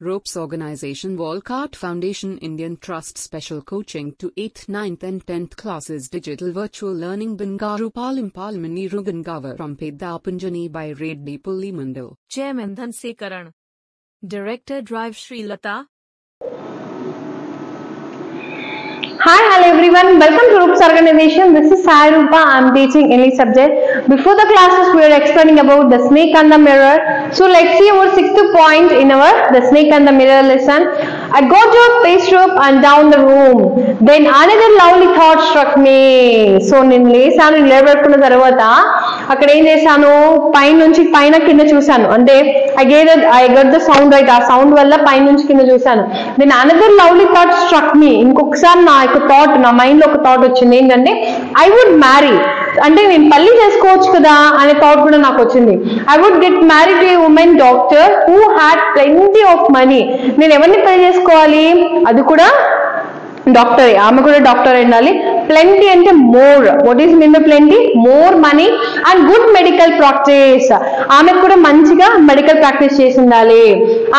Ropes Organization Walcott Foundation Indian Trust Special Coaching to 8th, 9th and 10th classes Digital Virtual Learning Bangaru Palim Rugangavar from Pedapunjani by Reddy Pulli Mandal. Chairman Dhanasekaran. Director Drive Sri Lata. Hi, hello everyone. Welcome to Ropes Organization. This is Sai Rupa. I am teaching English subject. Before the classes, we are explaining about the snake and the mirror. So let's see our sixth point in our the snake and the mirror lesson. I got to a paste rope and down the room. Then another lovely thought struck me. So నేను లేసాను, నిలబెట్టుకున్న తర్వాత అక్కడ ఏం చేశాను, పైన నుంచి పైన కింద చూశాను. అంటే I got the sound right. ఆ సౌండ్ వల్ల పైన నుంచి కింద చూశాను. Then another lovely thought struck me. ఇంకొకసారి నా థాట్, నా మైండ్ లో ఒక థాట్ వచ్చింది. ఏంటంటే I would marry, అంటే నేను పెళ్లి చేసుకోవచ్చు కదా అనే థాట్ కూడా నాకు వచ్చింది. I would get married to a woman doctor who had plenty of money. నేను ఎవరిని పెళ్లి చేసుకోవాలి, అది కూడా డాక్టరే, ఆమె కూడా డాక్టర్ ఉండాలి. ప్లెంటీ అంటే more. What is mean by plenty? More money and good medical practice. ఆమెకు కూడా మంచిగా మెడికల్ ప్రాక్టీస్ చేసి ఉండాలి.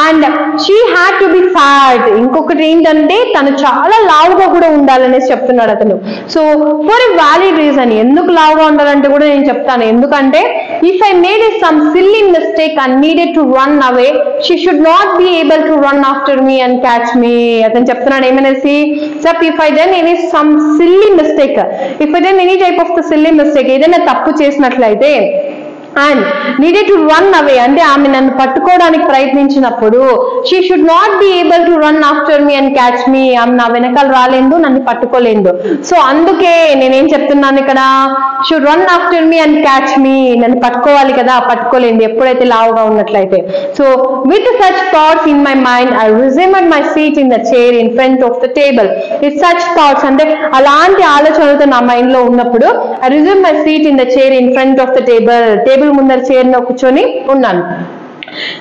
And she had to be fat. ఇంకొకటి ఏంటంటే తను చాలా లావుగా కూడా ఉండాలనేసి చెప్తున్నాడు అతను. So for a valid reason. ఎందుకు లావుగా ఉండాలంటే కూడా నేను చెప్తాను. ఎందుకంటే if I made some silly mistake and needed to run away, she should not be able to run after me and catch మీ. అతను చెప్తున్నాడు ఏమనేసి, if I done some silly mistake, if I done any type of the silly mistake, ఏదైనా తప్పు చేసినట్లయితే and needed to run away, అంటే ఆమె నన్ను పట్టుకోవడానికి ప్రయత్నించినప్పుడు she should not be able to run after me and catch me. ఆమె నా వెనకాల రాలేదు, నన్ను పట్టుకోలేదు. సో అందుకే నేనేం చెప్తున్నాను ఇక్కడ, should run after me and catch me. నన్ను పట్టుకోవాలి కదా, పట్టుకోలేదు ఎప్పుడైతే లావుగా ఉన్నట్లయితే. So with such thoughts in my mind, I resumed my seat in the chair in front of the table. With such thoughts, అంటే అలాంటి ఆలోచనలతో నా మైండ్ లో ఉన్నప్పుడు I resumed my seat in the chair in front of the table. Table ముందర చైర్లో కూర్చొని ఉన్నాను.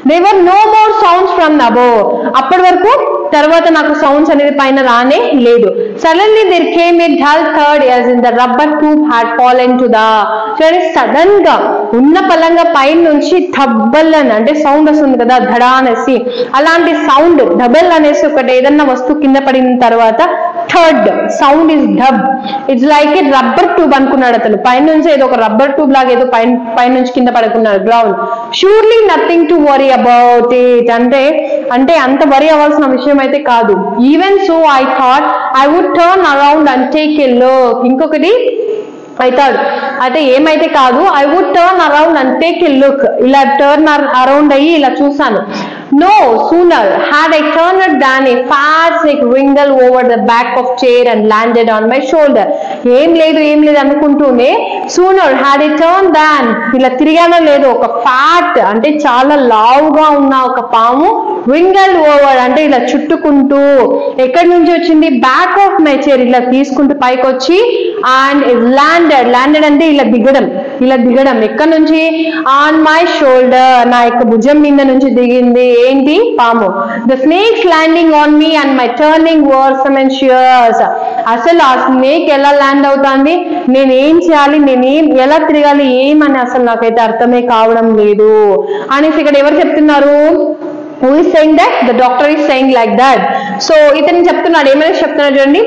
There were no more sounds from above. అప్పటి వరకు తర్వాత నాకు సౌండ్స్ అనేది పైన రానే లేదు. Suddenly there came a dull thud as in the rubber tube had fallen to the. Sudden గా ఉన్న పలంగా పైన నుంచి ధబ్బల్ అని అంటే సౌండ్ వస్తుంది కదా, ధడా అనేసి, అలాంటి సౌండ్ డబల్ అనేసి ఒకటి ఏదన్నా వస్తువు కింద పడిన తర్వాత third sound is dub. It's like A rubber tube అనుకున్నాడు అతను. పైన నుంచి ఏదో ఒక రబ్బర్ ట్యూబ్ లాగా ఏదో పైన నుంచి కింద పడుకున్నాడు ground. Surely nothing to worry about it. అంటే అంత వరీ అవ్వాల్సిన విషయం అయితే కాదు. Even so I thought I would turn around and take a look. ఇంకొకటి అవుతాడు అయితే ఏమైతే కాదు, I would turn around and take a look. ఇలా టర్న్ అరౌండ్ అయ్యి ఇలా చూసాను. No sooner had I turned than a fat snake wriggled over the back of chair and landed on my shoulder. ఏం లేదు అనుకుంటూనే sooner had I turned than, ఇలా తిరిగానో లేదు, ఒక ఫ్యాట్ అంటే చాలా లావుగా ఉన్న ఒక పాము wriggled over అంటే ఇలా చుట్టుకుంటూ ఎక్కడి నుంచి వచ్చింది, బ్యాక్ ఆఫ్ మై చైర్ ఇలా తీసుకుంటూ పైకి వచ్చి అండ్ ల్యాండెడ్ అంటే ఇలా దిగడం ఎక్కడి నుంచి, ఆన్ మై షోల్డర్, నా యొక్క భుజం మీద నుంచి దిగింది. ఏంటి? పాము. The snakes landing on me and my turning worse and shears. అసలు ఆ స్నేక్ ఎలా ల్యాండ్ అవుతుంది, నేనేం చేయాలి, ఎలా తిరగాలి ఏమని అసలు నాకైతే అర్థమే కావడం లేదు అనేసి ఇక్కడ ఎవరు చెప్తున్నారు? Who is saying that? The doctor is saying like that. So ఇతను చెప్తున్నాడు, ఏమైనా చెప్తున్నాడు చూడండి,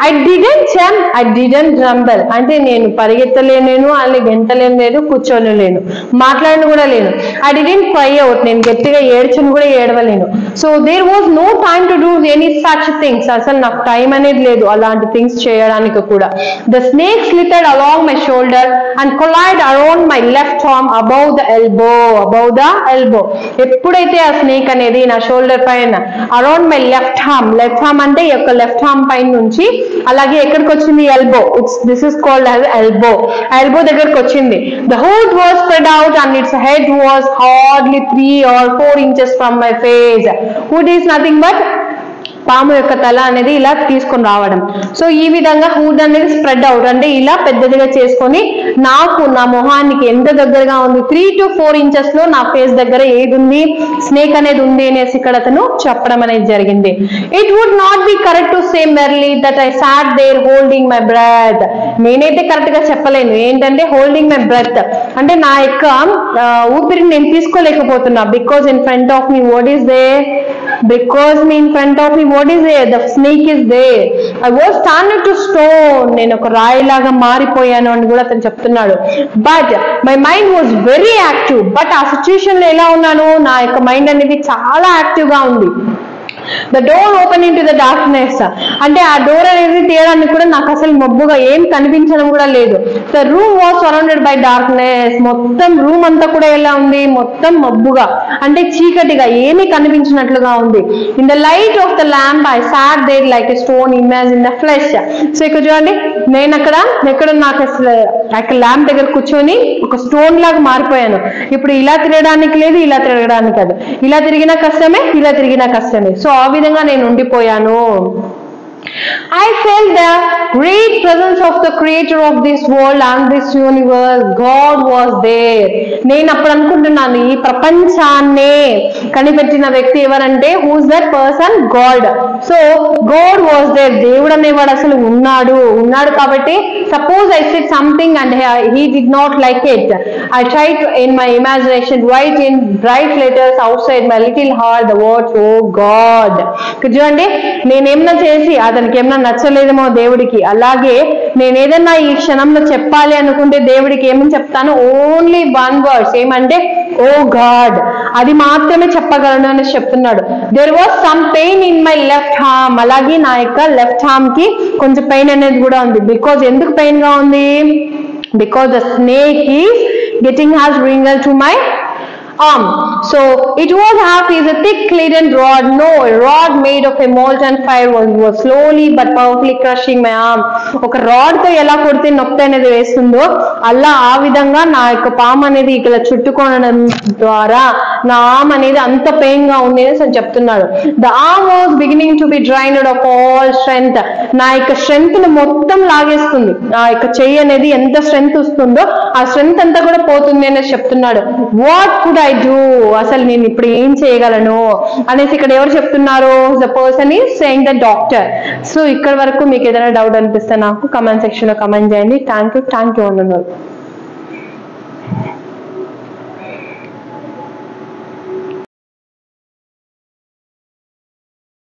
I didn't jump, I didn't jumble. అంటే నేను పరిగెత్తలేను, అలాగే గెంతలేను, కూర్చోలేను, మాట్లాడను కూడా లేను. I didn't cry out, నేను గట్టిగా ఏడ్చను కూడా ఏడవలేను. So there was no time to do any such things. అసలు నాకు టైం అనేది లేదు అలాంటి థింగ్స్ చేయడానికి కూడా. The snake slithered along my shoulder and collided around my left arm above the elbow. ఎప్పుడైతే ఆ స్నేక్ అనేది నా షోల్డర్ పైన అరౌండ్ మై లెఫ్ట్ హార్మ్ అంటే ఈ యొక్క లెఫ్ట్ హార్మ్ పైన నుంచి అలాగే ఎక్కడికి వచ్చింది, elbow. This is called as elbow దగ్గరకు వచ్చింది. The hood was spread out and it's head was hardly 3 or 4 inches from my face. Hood is nothing but పాము యొక్క తల అనేది ఇలా తీసుకొని రావడం. సో ఈ విధంగా హుడ్ అనేది స్ప్రెడ్ అవుట్ అంటే ఇలా పెద్దదిగా చేసుకొని నాకు నా మొహానికి ఎంత దగ్గరగా ఉంది 3 to 4 inches లో నా ఫేస్ దగ్గర ఏది ఉంది స్నేక్ అనేది ఉంది అనేసి ఇక్కడ అతను చెప్పడం అనేది జరిగింది. It would not be correct to say merely that I sat there holding my breath. నేనైతే కరెక్ట్ గా చెప్పలేను ఏంటంటే హోల్డింగ్ మై బ్రెత్ అంటే నా యొక్క ఊపిరిని నేను తీసుకోలేకపోతున్నా. Because in front of me what is there in front of me what is there? The snake is there. I was turned to stone. నేను ఒక రాయిలాగా మారిపోయాను అని కూడా అతను చెప్తున్నాడు. But my mind was very active. But ఆ situation లో ఎలా ఉన్నాను నా యొక్క మైండ్ అనేది చాలా యాక్టివ్ గా ఉంది. The door opened into the darkness. అంటే ఆ డోర్ అనేది తీయడానికి కూడా నాకు అసలు మబ్బుగా ఏం కనిపించడం కూడా లేదు. The room was surrounded by darkness. మొత్తం రూమ్ అంతా కూడా ఎలా ఉంది మొత్తం మబ్బుగా అంటే చీకటిగా ఏమీ కనిపించినట్లుగా ఉంది. In the light of the lamp I sat there like a stone image in the flesh. So ఇక్కడ చూడండి నేను ఎక్కడ నాకు అసలు ల్యాంప్ దగ్గర కూర్చొని ఒక స్టోన్ లాగా మారిపోయాను. ఇప్పుడు ఇలా తిరగడానికి లేదు ఇలా తిరగడానికి కాదు. ఇలా తిరిగినా కష్టమే ఇలా తిరిగినా కష్టమే. సో ఆ విధంగా నేను ఉండిపోయాను. I felt the great presence of the creator of this world and this universe. God was there. నేను అప్పుడు అనుకుంటున్నాను ఈ ప్రపంచాన్ని కనిపెట్టిన వ్యక్తి ఎవరంటే who's that person? God. So God was there. దేవుడు అనేవాడు అసలు ఉన్నాడు కాబట్టి suppose I said something and he did not like it. I tried to in my imagination write in bright letters outside my little heart the words oh God. చూడండి నేనేమన్నా చేసి అతనికి ఏమన్నా నచ్చలేదేమో దేవుడికి. అలాగే నేను ఏదన్నా ఈ క్షణంలో చెప్పాలి అనుకుంటే దేవుడికి ఏమని చెప్తాను ఓన్లీ 1 వర్డ్స్ ఏమంటే ఓ గాడ్ అది మాత్రమే చెప్పగలను అని చెప్తున్నాడు. There was some pain in my left arm. అలాగే నా యొక్క లెఫ్ట్ హార్మ్ కి కొంచెం పెయిన్ అనేది కూడా ఉంది. బికాజ్ ఎందుకు పెయిన్ గా ఉంది? Because the snake is getting has wrinkle to my arm. So it was half is a thick leaden rod. No, a rod made of a molten fire was slowly but powerfully crushing my arm. ఒక rod తో ఎలా కొడితే నొప్పి అనేది వేస్తుందో అలా ఆ విధంగా నా యొక్క పాము అనేది ఇక్కడ చుట్టుకోవడం ద్వారా నా ఆర్మ్ అనేది అంత పెయిన్ గా ఉంది అని చెప్తున్నాడు. The arm was beginning to be drained of all strength. నా యొక్క స్ట్రెంగ్త్ ను మొత్తం లాగేస్తుంది. నా యొక్క చెయ్యి అనేది ఎంత స్ట్రెంగ్త్ వస్తుందో ఆ స్ట్రెంగ్త్ అంతా కూడా పోతుంది అనేసి చెప్తున్నాడు. What could I do? అసలు నేను ఇప్పుడు ఏం చేయగలను అనేసి ఇక్కడ ఎవరు చెప్తున్నారు? The person is saying the doctor. So ఇక్కడ వరకు మీకు ఏదైనా డౌట్ అనిపిస్తే నాకు కమెంట్ సెక్షన్ లో కమెంట్ చేయండి. థ్యాంక్ యూ అన్నారు.